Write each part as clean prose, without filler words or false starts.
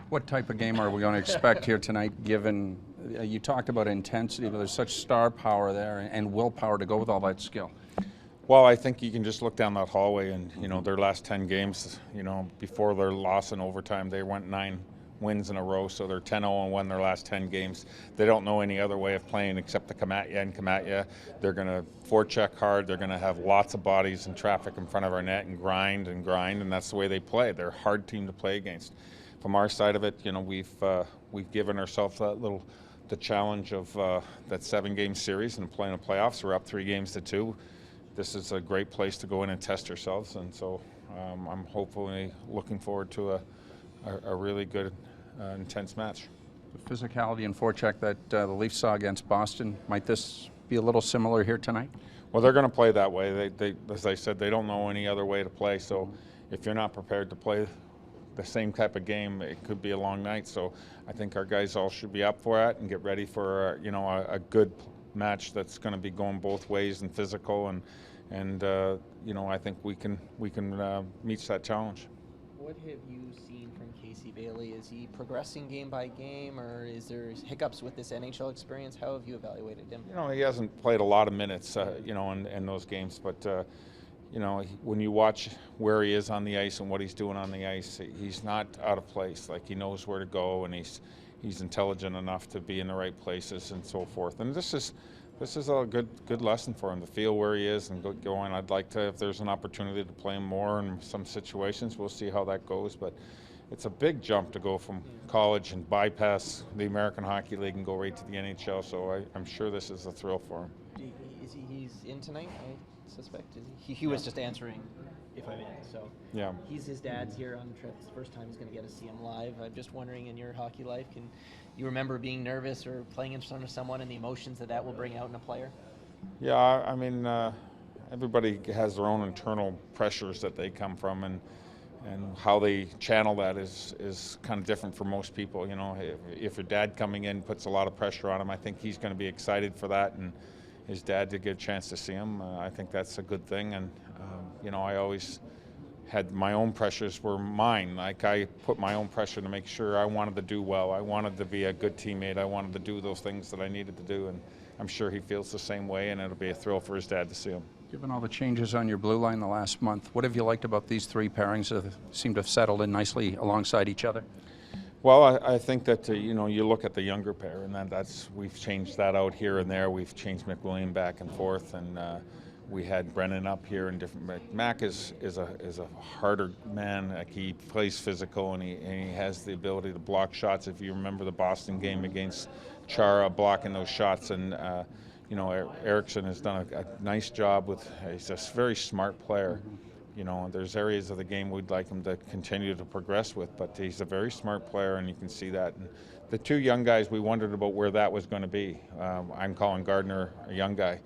What type of game are we going to expect here tonight, given you talked about intensity, but there's such star power there and willpower to go with all that skill? Well, I think you can just look down that hallway and, their last 10 games, before their loss in overtime, they went 9 wins in a row, so they're 10-0 and won their last 10 games. They don't know any other way of playing except to come at you and come at you. They're going to forecheck hard. They're going to have lots of bodies and traffic in front of our net and grind, and that's the way they play. They're a hard team to play against. From our side of it, we've given ourselves the challenge of that 7-game series and playing the playoffs. We're up 3 games to 2. This is a great place to go in and test ourselves, and so I'm hopefully looking forward to a really good, intense match. The physicality and forecheck that the Leafs saw against Boston, might this be a little similar here tonight? Well, they're going to play that way. They, as I said, they don't know any other way to play, so if you're not prepared to play the same type of game, it could be a long night. So I think our guys all should be up for it and get ready for a good match that's going to be going both ways and physical, and I think we can meet that challenge. What have you seen from Casey Bailey? Is he progressing game by game, or is there hiccups with this NHL experience? How have you evaluated him? He hasn't played a lot of minutes, in those games, but when you watch where he is on the ice and what he's doing on the ice, he's not out of place. Like, he knows where to go, and he's intelligent enough to be in the right places and so forth. And this is a good lesson for him to feel where he is and go on. I'd like to, if there's an opportunity to play him more in some situations, we'll see how that goes. But it's a big jump to go from college and bypass the American Hockey League and go right to the NHL. So I'm sure this is a thrill for him. He's in tonight, I suspect. He was just answering if I'm in. So yeah, his dad's here on the trip. It's the first time he's going to get to see him live. I'm just wondering, in your hockey life, can you remember being nervous or playing in front of someone and the emotions that will bring out in a player? Yeah, I mean, everybody has their own internal pressures that they come from, and how they channel that is kind of different for most people. If your dad coming in puts a lot of pressure on him, I think he's going to be excited for that, and his dad to get a chance to see him. I think that's a good thing, and I always had my own pressures were mine. Like, I put my own pressure to make sure I wanted to do well. I wanted to be a good teammate. I wanted to do those things that I needed to do, and I'm sure he feels the same way, and it'll be a thrill for his dad to see him. Given all the changes on your blue line the last month, what have you liked about these 3 pairings that seem to have settled in nicely alongside each other? Well, I think that you look at the younger pair, and we've changed that out here and there. We've changed McWilliam back and forth, and we had Brennan up here and different. Mac is a harder man. Like, he plays physical, and he has the ability to block shots. If you remember the Boston game against Chara, blocking those shots, and Eriksson has done a nice job with. He's a very smart player. There's areas of the game we'd like him to continue to progress with, but he's a very smart player, and you can see that. And the 2 young guys, we wondered about where that was going to be. I'm calling Gardner a young guy,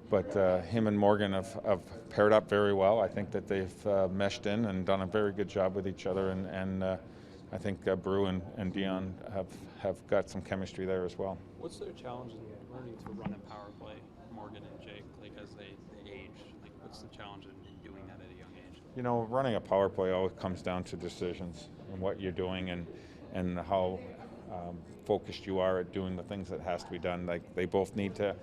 but him and Morgan have paired up very well. I think that they've meshed in and done a very good job with each other, and I think Brew and Dion have got some chemistry there as well. What's their challenge in learning to run a power play, Morgan and Jake, as they age? What's the challenge in doing that at a young age? Running a power play always comes down to decisions and what you're doing and how focused you are at doing the things that has to be done. Like, they both need to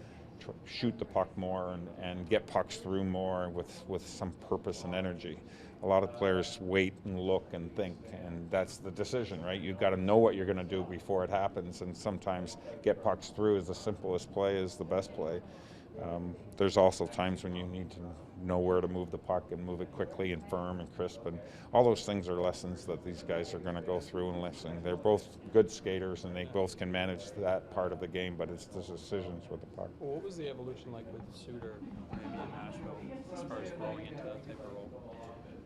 shoot the puck more and get pucks through more with some purpose and energy. A lot of players wait and look and think, and that's the decision, right? You've got to know what you're going to do before it happens, and sometimes get pucks through is the simplest play, is the best play. There's also times when you need to know where to move the puck and move it quickly and firm and crisp, and all those things are lessons that these guys are going to go through and listen. They're both good skaters, and they both can manage that part of the game, but it's the decisions with the puck. Well, what was the evolution like with Suter maybe in Nashville as far as growing into that type of role?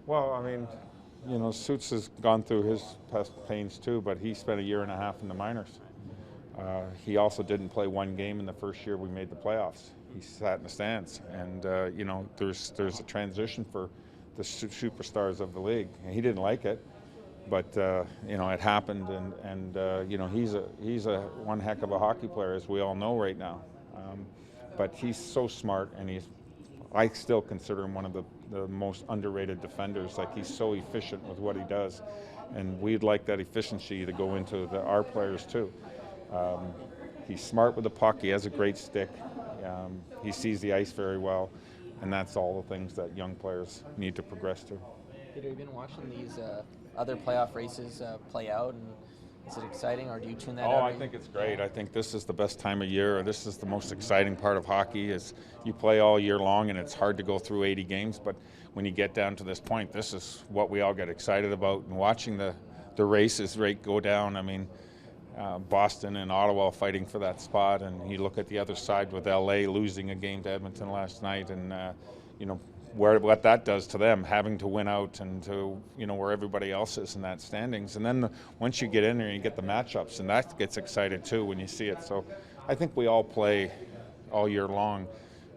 Well, I mean, Suits has gone through his past pains too, but he spent 1.5 years in the minors. He also didn't play 1 game in the first year we made the playoffs. He sat in the stands, and there's a transition for the superstars of the league. He didn't like it, but it happened, and he's a one heck of a hockey player, as we all know right now. But he's so smart, and I still consider him one of the most underrated defenders. Like, he's so efficient with what he does, and we'd like that efficiency to go into our players too. He's smart with the puck. He has a great stick. He sees the ice very well, and that's all the things that young players need to progress to. Peter, you've been watching these other playoff races play out, and is it exciting, or do you tune that out? Oh, I think it's great. I think this is the best time of year. This is the most exciting part of hockey. Is you play all year long, and it's hard to go through 80 games. But when you get down to this point, this is what we all get excited about. And watching the races rate go down. I mean, Boston and Ottawa fighting for that spot, and you look at the other side with LA losing a game to Edmonton last night, and what that does to them, having to win out and to where everybody else is in that standings. And then once you get in there, you get the matchups, and that gets excited too when you see it. So I think we all play all year long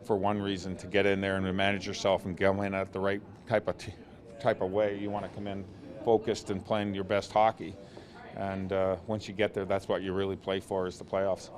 for one reason, to get in there and to manage yourself and go in at the right type of way. You want to come in focused and playing your best hockey. And once you get there, that's what you really play for, is the playoffs.